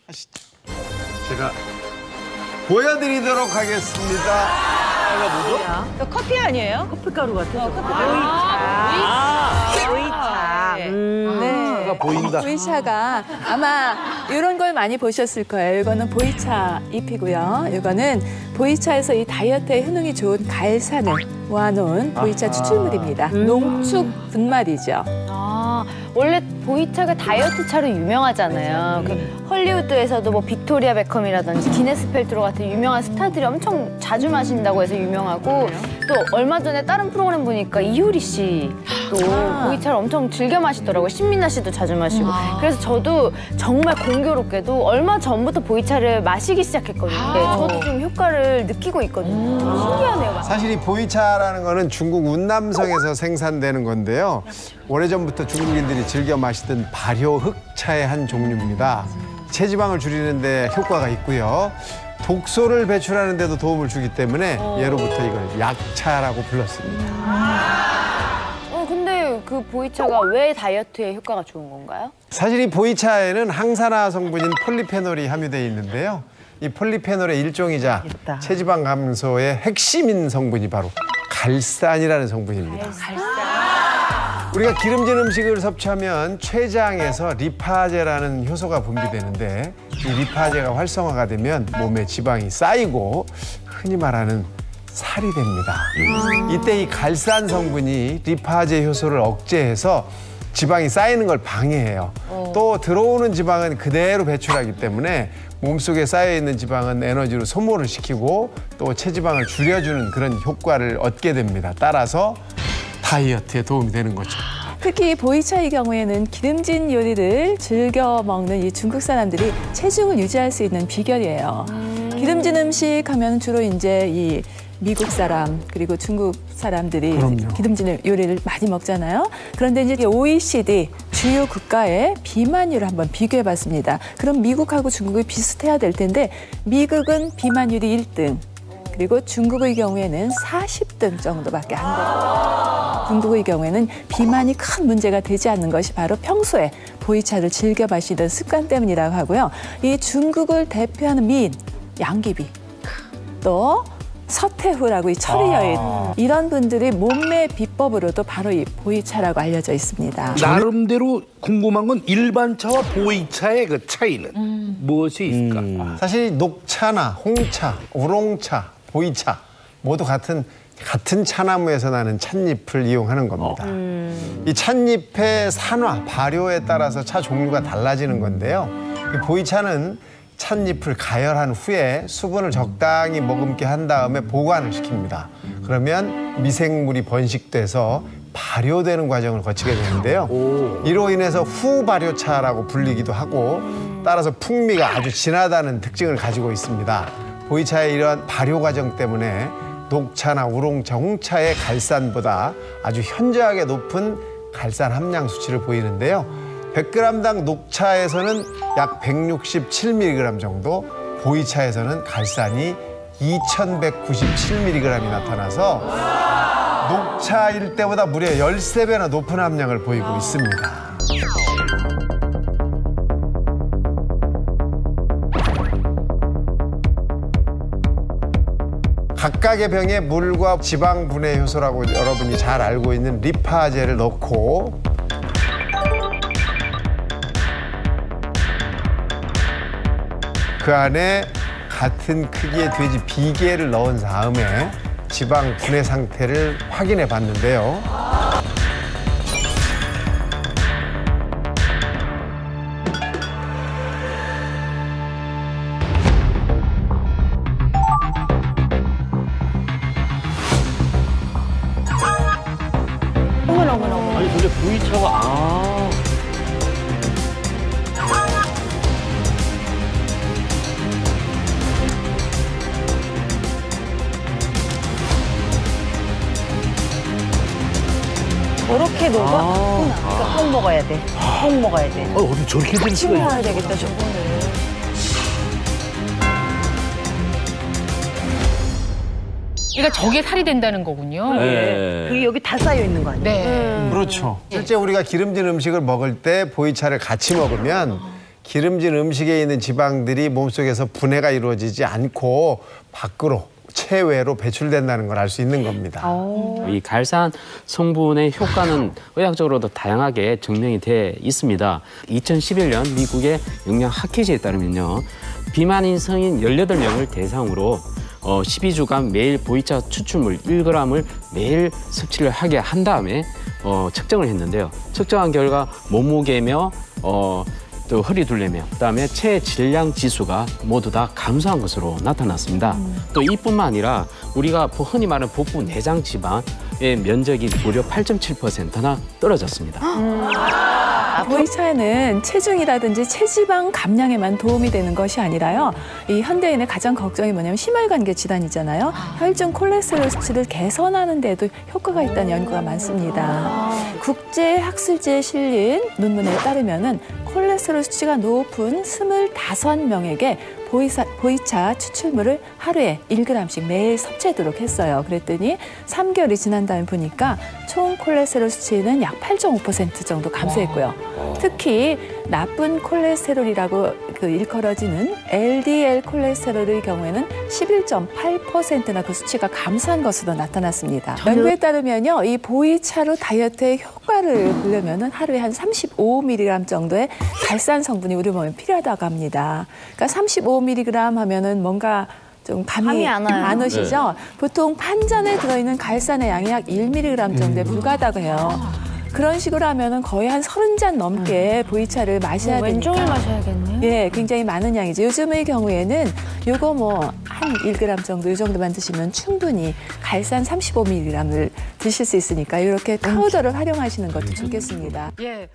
하시죠. 제가 보여드리도록 하겠습니다. 이거 뭐죠? 이거 커피 아니에요? 커피가루 같아서. 보이차. 네. 보인다. 보이차가 아마 이런 걸 많이 보셨을 거예요. 이거는 보이차 잎이고요. 이거는 보이차에서 이 다이어트에 효능이 좋은 갈산을 모아놓은 보이차 추출물입니다. 농축 분말이죠. 원래 보이차가 다이어트 차로 유명하잖아요. 그 헐리우드에서도 뭐 빅토리아 베컴이라든지 기네스 펠트로 같은 유명한 스타들이 엄청 자주 마신다고 해서 유명하고 또 얼마 전에 다른 프로그램 보니까 이효리 씨도 보이차를 엄청 즐겨 마시더라고요. 신민아 씨도 자주 마시고. 그래서 저도 정말 공교롭게도 얼마 전부터 보이차를 마시기 시작했거든요. 저도 좀 효과를 느끼고 있거든요. 신기하네요. 사실 이 보이차라는 거는 중국 운남성에서 생산되는 건데요. 오래전부터 중국인들이 즐겨 마시던 발효 흑차의 한 종류입니다. 체지방을 줄이는 데 효과가 있고요. 독소를 배출하는 데도 도움을 주기 때문에 예로부터 이걸 약차라고 불렀습니다. 근데 그 보이차가 왜 다이어트에 효과가 좋은 건가요? 사실 이 보이차에는 항산화 성분인 폴리페놀이 함유되어 있는데요. 이 폴리페놀의 일종이자 체지방 감소의 핵심인 성분이 바로 갈산이라는 성분입니다. 우리가 기름진 음식을 섭취하면 췌장에서 리파제라는 효소가 분비되는데 이 리파제가 활성화가 되면 몸에 지방이 쌓이고 흔히 말하는 살이 됩니다. 이때 이 갈산 성분이 리파제 효소를 억제해서 지방이 쌓이는 걸 방해해요. 또 들어오는 지방은 그대로 배출하기 때문에 몸속에 쌓여있는 지방은 에너지로 소모를 시키고 또 체지방을 줄여주는 그런 효과를 얻게 됩니다. 따라서 다이어트에 도움이 되는 거죠. 특히 보이차의 경우에는 기름진 요리를 즐겨 먹는 이 중국 사람들이 체중을 유지할 수 있는 비결이에요. 기름진 음식 하면 주로 이제 이 미국 사람 그리고 중국 사람들이 기름진 요리를 많이 먹잖아요. 그런데 이제 OECD 주요 국가의 비만율을 한번 비교해봤습니다. 그럼 미국하고 중국이 비슷해야 될 텐데 미국은 비만율이 1등. 그리고 중국의 경우에는 40등 정도밖에 안 돼요. 중국의 경우에는 비만이 큰 문제가 되지 않는 것이 바로 평소에 보이차를 즐겨 마시던 습관 때문이라고 하고요. 이 중국을 대표하는 미인, 양귀비, 또 서태후라고 이 철의 여인, 이런 분들이 몸매 비법으로도 바로 이 보이차라고 알려져 있습니다. 나름대로 궁금한 건 일반 차와 보이차의 그 차이는 무엇이 있을까? 사실 녹차나 홍차, 우롱차, 보이차 모두 같은 차나무에서 나는 찻잎을 이용하는 겁니다. 이 찻잎의 산화, 발효에 따라서 차 종류가 달라지는 건데요. 이 보이차는 찻잎을 가열한 후에 수분을 적당히 머금게 한 다음에 보관을 시킵니다. 그러면 미생물이 번식돼서 발효되는 과정을 거치게 되는데요. 이로 인해서 후발효차라고 불리기도 하고 따라서 풍미가 아주 진하다는 특징을 가지고 있습니다. 보이차의 이러한 발효 과정 때문에 녹차나 우롱차, 홍차의 갈산보다 아주 현저하게 높은 갈산 함량 수치를 보이는데요. 100g당 녹차에서는 약 167mg 정도, 보이차에서는 갈산이 2197mg이 나타나서 녹차일 때보다 무려 13배나 높은 함량을 보이고 있습니다. 각각의 병에 물과 지방 분해 효소라고 여러분이 잘 알고 있는 리파제를 넣고 그 안에 같은 크기의 돼지 비계를 넣은 다음에 지방 분해 상태를 확인해 봤는데요. 아니 근데 보이차가 저렇게 녹아? 그러니까 꼭 먹어야 돼. 꼭 먹어야 돼. 어디 저렇게 될 수가 먹어야 있어? 되겠다, 저거는. 그러니까 저게 살이 된다는 거군요. 네. 그게 여기 다 쌓여 있는 거 아니에요? 네. 그렇죠. 실제 우리가 기름진 음식을 먹을 때 보이차를 같이 먹으면 기름진 음식에 있는 지방들이 몸속에서 분해가 이루어지지 않고 밖으로 체외로 배출된다는 걸 알 수 있는 겁니다. 이 갈산 성분의 효과는 의학적으로도 다양하게 증명이 돼 있습니다. 2011년 미국의 영양 학회지에 따르면요. 비만인 성인 18명을 대상으로 12주간 매일 보이차 추출물 1g을 매일 섭취를 하게 한 다음에 측정을 했는데요. 측정한 결과 몸무게며 또 허리둘레며 그다음에 체질량 지수가 모두 다 감소한 것으로 나타났습니다. 또 이뿐만 아니라 우리가 흔히 말하는 복부 내장 지방의 면적이 무려 8.7%나 떨어졌습니다. 보이차는 체중이라든지 체지방 감량에만 도움이 되는 것이 아니라요. 이 현대인의 가장 걱정이 뭐냐면 심혈관계 질환이잖아요. 혈중 콜레스테롤 수치를 개선하는 데도 효과가 있다는 연구가 많습니다. 국제학술지에 실린 논문에 따르면은 콜레스테롤 수치가 높은 25명에게 보이차 추출물을 하루에 1g씩 매일 섭취하도록 했어요. 그랬더니 3개월이 지난 다음에 보니까 총 콜레스테롤 수치는 약 8.5% 정도 감소했고요. 특히 나쁜 콜레스테롤이라고 일컬어지는 LDL 콜레스테롤의 경우에는 11.8%나 그 수치가 감소한 것으로 나타났습니다. 연구에 따르면요, 이 보이차로 다이어트의 효과를 보려면은 하루에 한 35mg 정도의 갈산 성분이 우리 몸에 필요하다고 합니다. 그러니까 35mg 하면은 뭔가 좀 감이 안 오시죠? 보통 판잔에 들어있는 갈산의 양이 약 1mg 정도에 불과하다고 해요. 그런 식으로 하면은 거의 한 30잔 넘게 보이차를 마셔야 되니까. 왼종일 마셔야겠네요. 예, 굉장히 많은 양이죠. 요즘의 경우에는 요거 뭐 한 1g 정도, 이 정도만 드시면 충분히 갈산 35mg을 드실 수 있으니까 이렇게 파우더를 활용하시는 것도 좋겠습니다. 예.